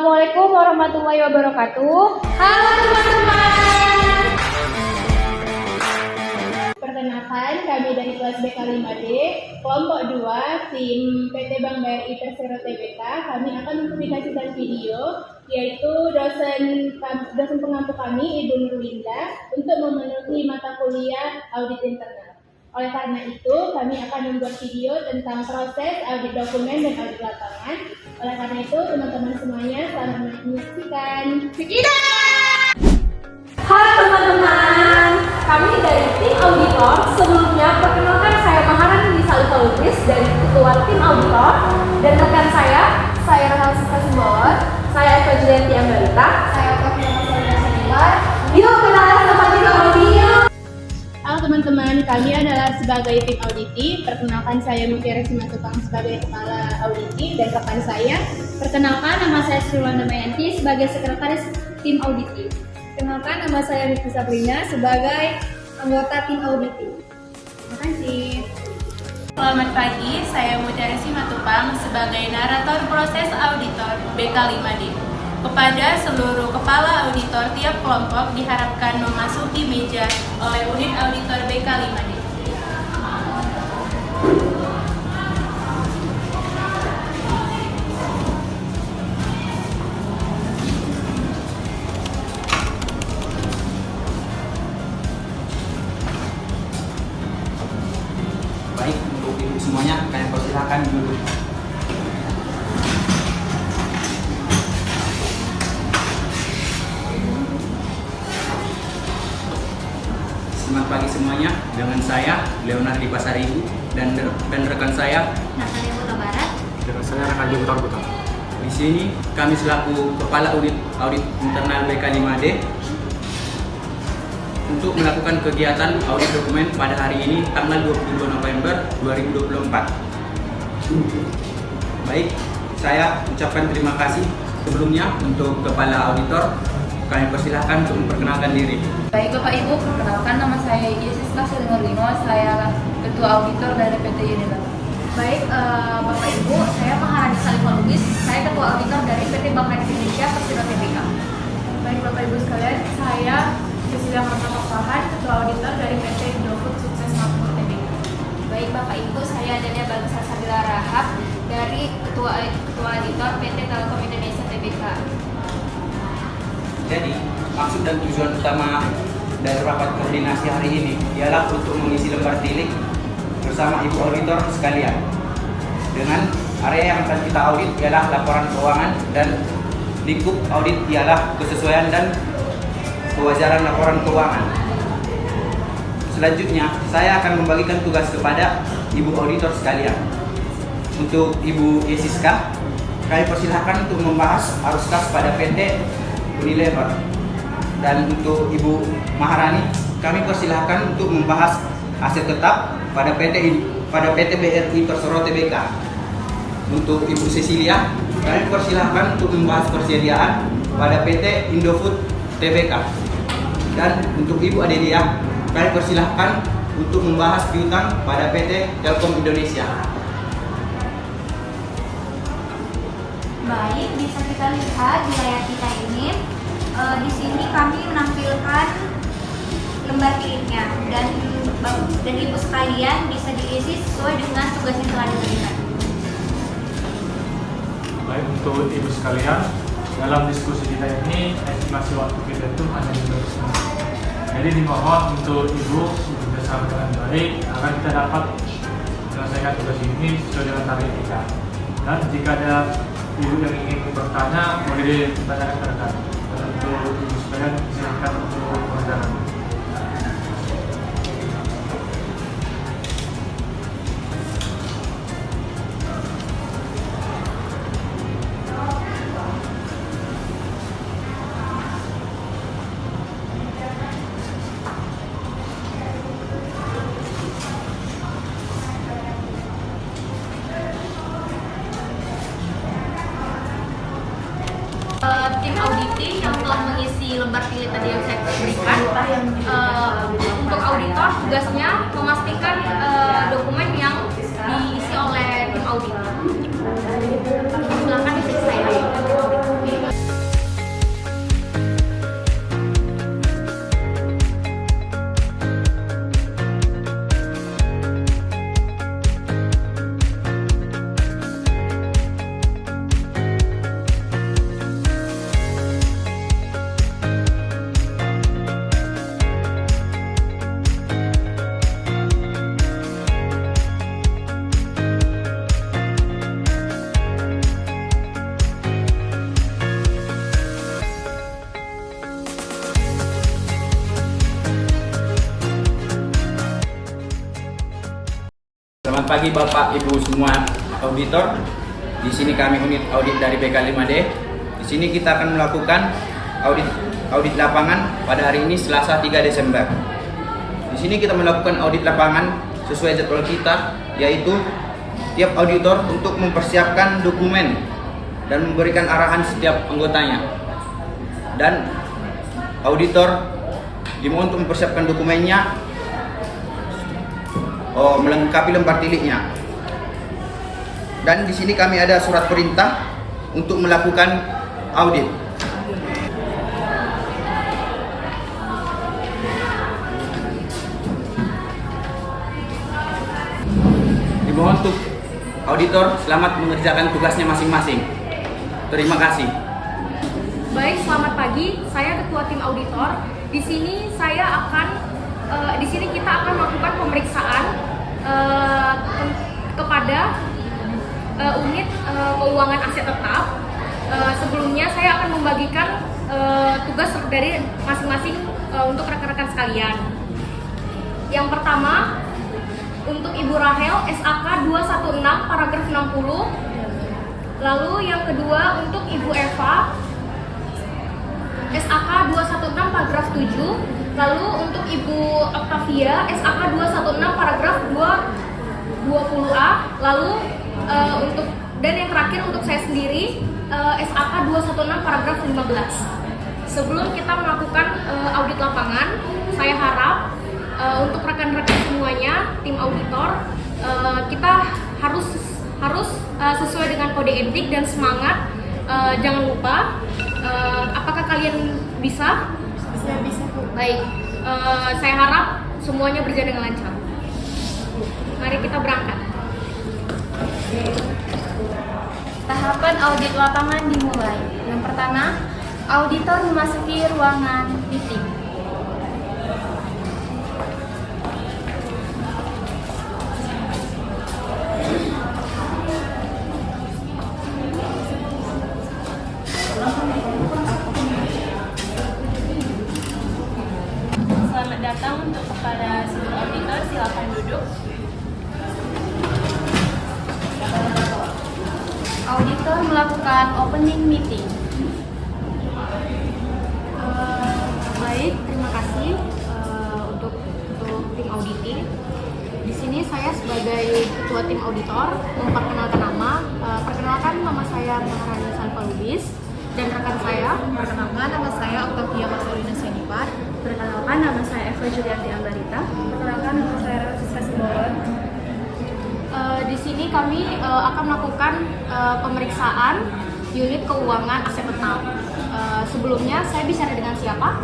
Assalamualaikum warahmatullahi wabarakatuh. Halo teman-teman. Perkenalkan, kami dari kelas B5D, kelompok 2, tim PT Bank BRI Persero Tbk. Kami akan mempublikasikan video, yaitu dosen pengampu kami, Ibu Nurlinda, untuk memenuhi mata kuliah audit internal. Oleh karena itu, kami akan membuat video tentang proses audit dokumen dan audit lapangan. Oleh karena itu, teman-teman semuanya selamat menyaksikan. Kita! Halo teman-teman, kami dari tim auditor. Sebelumnya, perkenalkan saya Maharani Salifah Lubis dari Ketua Tim Auditor, dan rekan saya Rahel Siska Simbawat, saya Eva Julianti Anggalita, saya Prof. Sanilar. Yuk kenalan sama tim auditor. Halo teman-teman, kami adalah sebagai tim auditi. Perkenalkan saya Mutiara Simatupang sebagai kepala auditi, dan rekan saya. Perkenalkan, nama saya Sriwanda Mayanti sebagai sekretaris tim auditi. Kenalkan, nama saya Niti Sabrina sebagai anggota tim auditi. Terima kasih. Selamat pagi, saya Mutiara Simatupang sebagai narator proses auditor BK5D. Kepada seluruh kepala auditor tiap kelompok diharapkan memasuki meja oleh unit auditor BK5D. Baik, untuk ibu semuanya, kalian persilahkan duduk. Selamat pagi semuanya, dengan saya Leonardi Pasaribu dan rekan saya Natalia Kota Barat. Dengan saya Rakadi Butar. di sini. Kami selaku kepala audit internal BK5D untuk melakukan kegiatan audit dokumen pada hari ini tanggal 22 November 2024. Baik, saya ucapkan terima kasih sebelumnya untuk kepala auditor. Kami persilahkan untuk memperkenalkan diri. Baik Bapak Ibu, perkenalkan nama saya Yesiska Selingorlino, saya Ketua Auditor dari PT Unilever. Baik, Bapak Ibu, saya Maharani Salifah Lubis, saya Ketua Auditor dari PT Bank Indonesia Persero Tbk. Baik Bapak Ibu sekalian, saya Cecilia Marta Pakpahan, Ketua Auditor dari PT Indofood Sukses Makmur Tbk. Baik Bapak Ibu, saya Adelia Bagusa Sabila Rahab dari Ketua Auditor PT Telkom Indonesia Tbk. Jadi, maksud dan tujuan utama dari rapat koordinasi hari ini ialah untuk mengisi lembar tilik bersama Ibu Auditor sekalian. Dengan area yang akan kita audit ialah laporan keuangan, dan lingkup audit ialah kesesuaian dan kewajaran laporan keuangan. Selanjutnya, saya akan membagikan tugas kepada Ibu Auditor sekalian. Untuk Ibu Yesiska, kami persilahkan untuk membahas arus kas pada PT Unilever. Dan untuk Ibu Maharani, kami persilahkan untuk membahas aset tetap pada PT BRI Persero Tbk. Untuk Ibu Cecilia, kami persilahkan untuk membahas persediaan pada PT Indofood Tbk. Dan untuk Ibu Adelia, kami persilahkan untuk membahas piutang pada PT Telkom Indonesia. Baik, bisa kita lihat di layar kita ini. Di sini kami menampilkan lembar tiliknya, dan Ibu sekalian bisa diisi sesuai dengan tugas yang telah diberikan. Baik, untuk Ibu sekalian, dalam diskusi kita ini estimasi waktu kita itu hanya 15 menit. Jadi dimohon untuk Ibu bekerjasama dengan baik agar kita dapat menyelesaikan tugas ini sesuai dengan target kita. Dan jika ada Ibu yang ingin bertanya, boleh ditanyakan ke rekan. Dan untuk Ibu sekalian, silakan untuk berjalan. Tim auditing yang telah mengisi lembar tilik tadi yang saya berikan, untuk auditor tugasnya memastikan dokumen yang diisi oleh tim audit. Silakan isi saya. Selamat pagi Bapak Ibu semua auditor. Di sini kami unit audit dari BK5D. Di sini kita akan melakukan audit lapangan pada hari ini Selasa 3 Desember. Di sini kita melakukan audit lapangan sesuai jadwal kita, yaitu tiap auditor untuk mempersiapkan dokumen dan memberikan arahan setiap anggotanya. Dan auditor dimohon untuk mempersiapkan dokumennya, melengkapi lembar tiliknya. Dan di sini kami ada surat perintah untuk melakukan audit. Dimohon untuk auditor selamat mengerjakan tugasnya masing-masing. Terima kasih. Baik, selamat pagi. Saya Ketua Tim Auditor. Di sini kita akan melakukan pemeriksaan kepada unit keuangan aset tetap. Sebelumnya saya akan membagikan tugas dari masing-masing untuk rekan-rekan sekalian. Yang pertama, untuk Ibu Rahel, SAK 216 paragraf 60. Lalu yang kedua untuk Ibu Eva, SAK 216 paragraf 7. Lalu untuk Ibu Octavia, SAK 216 paragraf 20A. Lalu dan yang terakhir untuk saya sendiri, SAK 216 paragraf 15. Sebelum kita melakukan audit lapangan, saya harap untuk rekan-rekan semuanya, tim auditor, kita harus sesuai dengan kode etik dan semangat. Jangan lupa, apakah kalian bisa? Bisa. Baik, saya harap semuanya berjalan dengan lancar. Mari kita berangkat. Tahapan audit lapangan dimulai. Yang pertama, auditor memasuki ruangan meeting. Selamat datang untuk kepada seluruh auditor, silakan duduk. Auditor melakukan opening meeting. Baik, terima kasih untuk tim auditing. Di sini saya sebagai ketua tim auditor memperkenalkan nama. Perkenalkan, nama saya Maharani Salva Lubis dan rekan saya. Perkenalkan, nama saya Octavia Masolina Senipar. Perkenalkan, nama saya Eva Julianti Ambarita. Perkenalkan, nama saya Siska Simbolon. Di sini kami akan melakukan pemeriksaan unit keuangan aset tetap. Sebelumnya saya bicara dengan siapa?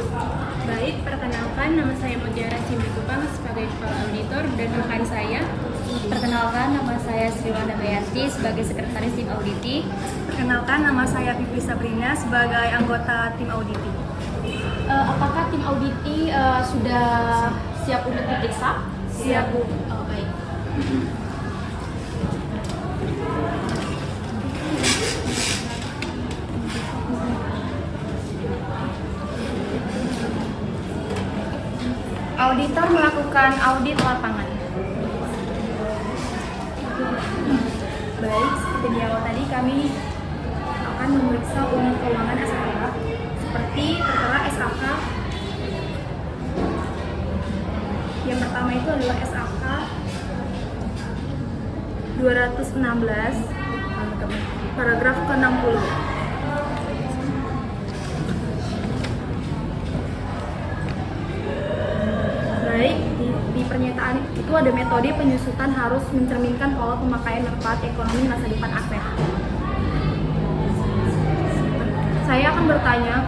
Baik, perkenalkan, nama saya Mutiara Simatupang sebagai kepala auditor dan rekan saya. Perkenalkan, nama saya Sriwanda Bayanti sebagai sekretaris tim auditi. Perkenalkan, nama saya Pipi Sabrina sebagai anggota tim auditi. Apakah tim auditi sudah siap untuk diperiksa? Siap, Bu. Baik. Auditor melakukan audit lapangan. Baik, seperti di awal tadi kami akan memeriksa unit keuangan aset tetap seperti perkara SAK. Yang pertama itu adalah SAK 216 paragraf ke-60. Baik, di pernyataan itu ada metode penyusutan harus mencerminkan pola pemakaian manfaat ekonomi masa depan aset. Saya akan bertanya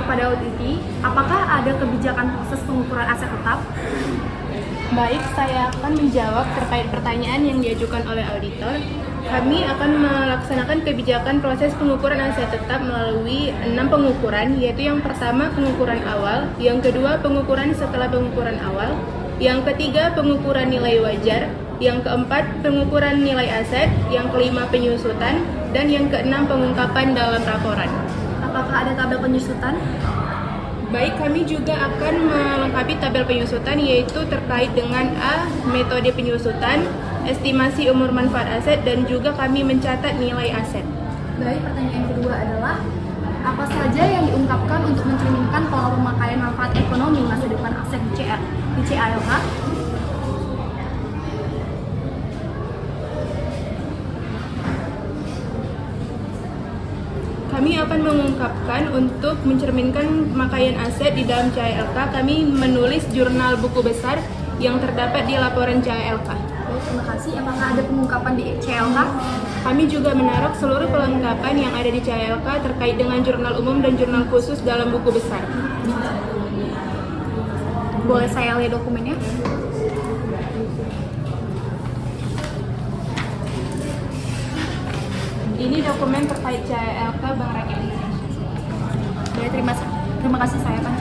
kepada auditi, apakah ada kebijakan proses pengukuran aset tetap? Baik, saya akan menjawab terkait pertanyaan yang diajukan oleh auditor. Kami akan melaksanakan kebijakan proses pengukuran aset tetap melalui 6 pengukuran, yaitu yang pertama pengukuran awal, yang kedua pengukuran setelah pengukuran awal, yang ketiga pengukuran nilai wajar, yang keempat pengukuran nilai aset, yang kelima penyusutan, dan yang keenam pengungkapan dalam laporan. Apakah ada tabel penyusutan? Baik, kami juga akan melengkapi tabel penyusutan yaitu terkait dengan A. Metode penyusutan, estimasi umur manfaat aset, dan juga kami mencatat nilai aset. Baik, pertanyaan yang kedua adalah apa saja yang diungkapkan untuk mencerminkan pola pemakaian manfaat ekonomi masa depan aset di CALK? Kami akan mengungkapkan untuk mencerminkan pemakaian aset di dalam CALK, kami menulis jurnal buku besar yang terdapat di laporan CALK. Baik, terima kasih. Apakah ada pengungkapan di CALK? Kami juga menaruh seluruh perlengkapan yang ada di CALK terkait dengan jurnal umum dan jurnal khusus dalam buku besar. Boleh saya lihat dokumennya? Ini dokumen terkait CALK Bank Rakyat Indonesia. Baik, terima kasih saya, Pak.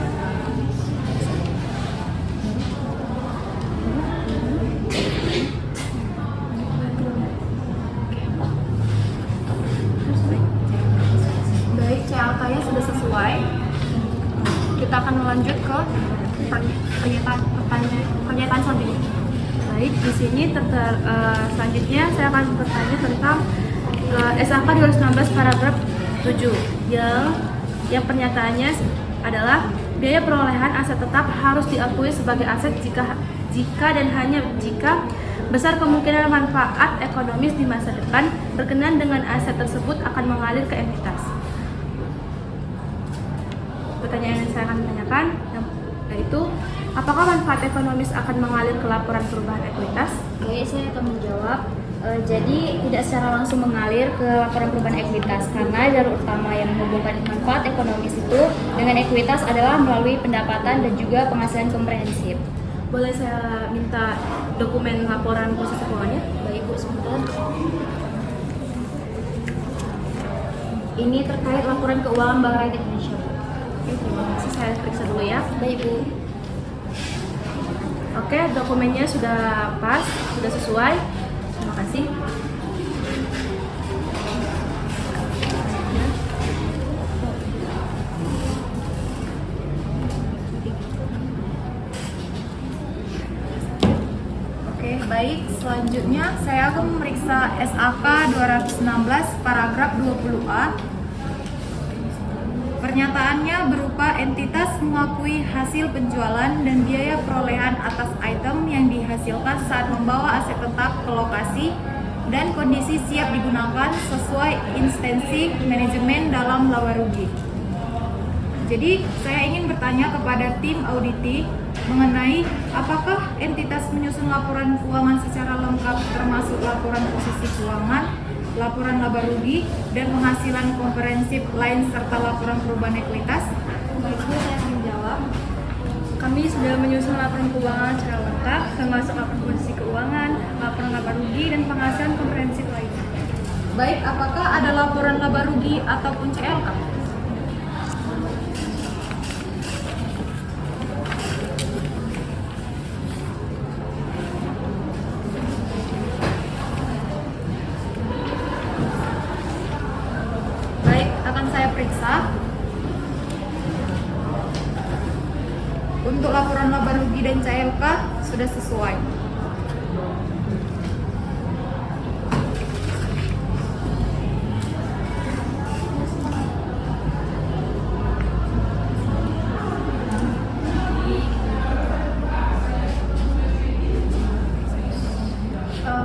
Baik, CALK-nya sudah sesuai. Kita akan melanjut ke pernyataan selanjutnya. Baik, di sini selanjutnya saya akan bertanya tentang SAK 216 paragraf 7 yang pernyataannya adalah biaya perolehan aset tetap harus diakui sebagai aset jika dan hanya jika besar kemungkinan manfaat ekonomis di masa depan berkenan dengan aset tersebut akan mengalir ke entitas. Pertanyaan yang saya akan tanyakan yaitu apakah manfaat ekonomis akan mengalir ke laporan perubahan ekuitas? Oke, saya akan menjawab. Jadi tidak secara langsung mengalir ke laporan perubahan ekuitas karena jalur utama yang menghubungkan manfaat ekonomis itu dengan ekuitas adalah melalui pendapatan dan juga penghasilan komprehensif. Boleh saya minta dokumen laporan posisi keuangannya? Baik Bu, sebentar. Ini terkait laporan keuangan Bank Rakyat Indonesia. Oke, terima kasih. Saya periksa dulu ya. Baik Bu. Oke, dokumennya sudah pas, sudah sesuai. Terima kasih. Oke, baik. Selanjutnya saya akan memeriksa SAK 216 paragraf 20A. Pernyataannya berupa entitas mengakui hasil penjualan dan biaya perolehan atas item yang dihasilkan saat membawa aset tetap ke lokasi dan kondisi siap digunakan sesuai instansi manajemen dalam laba rugi. Jadi, saya ingin bertanya kepada tim auditi mengenai apakah entitas menyusun laporan keuangan secara lengkap termasuk laporan posisi keuangan, laporan laba rugi, dan penghasilan komprehensif lain serta laporan perubahan ekuitas? Baik Bu, saya akan menjawab. Kami sudah menyusun laporan keuangan secara lengkap, termasuk laporan posisi keuangan, laporan laba rugi, dan penghasilan komprehensif lainnya. Baik, apakah ada laporan laba rugi ataupun CLK? Baik, akan saya periksa. Untuk laporan laba rugi dan CLK sudah sesuai.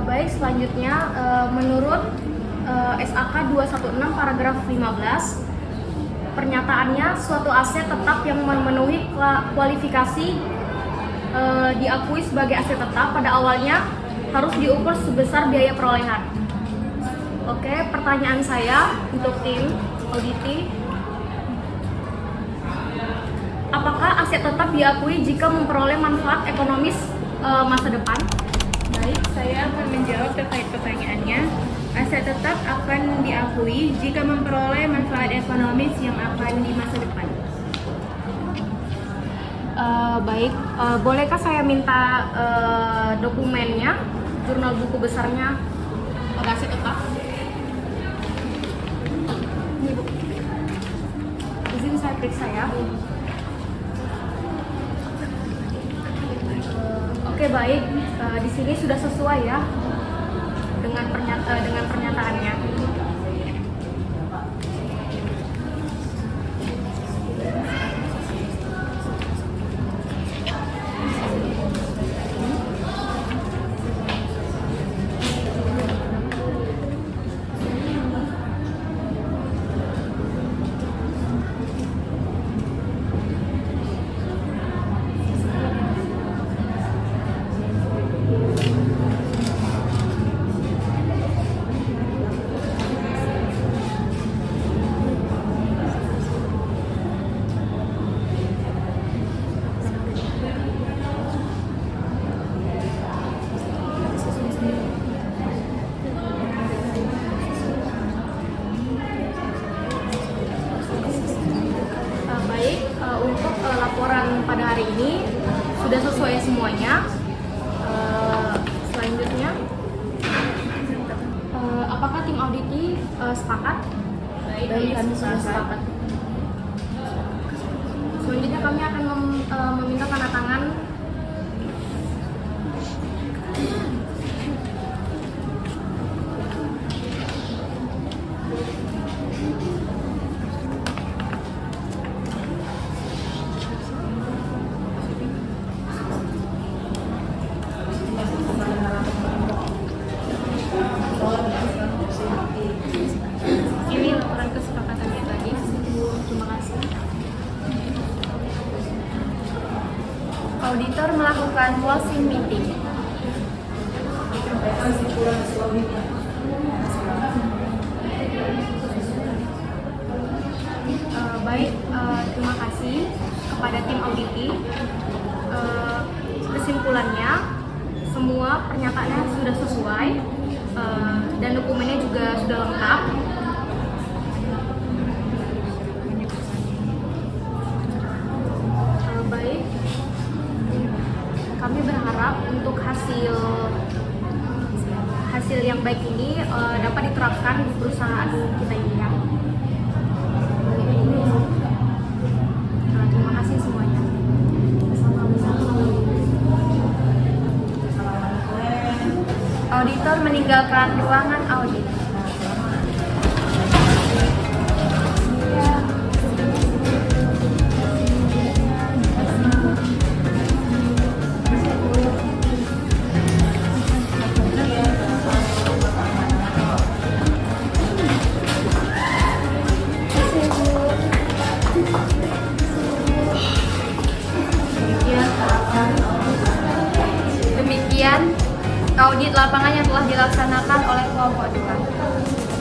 Baik, selanjutnya menurut SAK 216 paragraf 15, pernyataannya suatu aset tetap yang memenuhi kualifikasi diakui sebagai aset tetap pada awalnya harus diukur sebesar biaya perolehan. Oke, pertanyaan saya untuk tim auditi, apakah aset tetap diakui jika memperoleh manfaat ekonomis masa depan? Baik, saya akan menjawab terkait pertanyaannya. Aset tetap akan diakui jika memperoleh manfaat ekonomis yang akan di masa depan. Baik, bolehkah saya minta dokumennya, jurnal buku besarnya pada aset tetap? Ini Bu. Izin saya periksa ya. Oke, baik. Di sini sudah sesuai ya dengan pernyataannya. Untuk laporan pada hari ini sudah sesuai semuanya. Selanjutnya, apakah tim auditi sepakat? Baik, kami sudah sepakat. Selanjutnya kami akan meminta tanda tangan. Ini laporan kesepakatannya tadi. Terima kasih. Auditor melakukan closing meeting. Baik, terima kasih kepada tim auditi. Kesimpulannya, semua pernyataannya sudah sesuai dan dokumennya juga sudah lengkap. Baik, kami berharap untuk hasil yang baik ini dapat diterapkan di perusahaan kita ini ya. Terima kasih semuanya. Auditor meninggalkan ruangan audit. Demikian audit lapangan yang telah dilaksanakan oleh kelompok 2.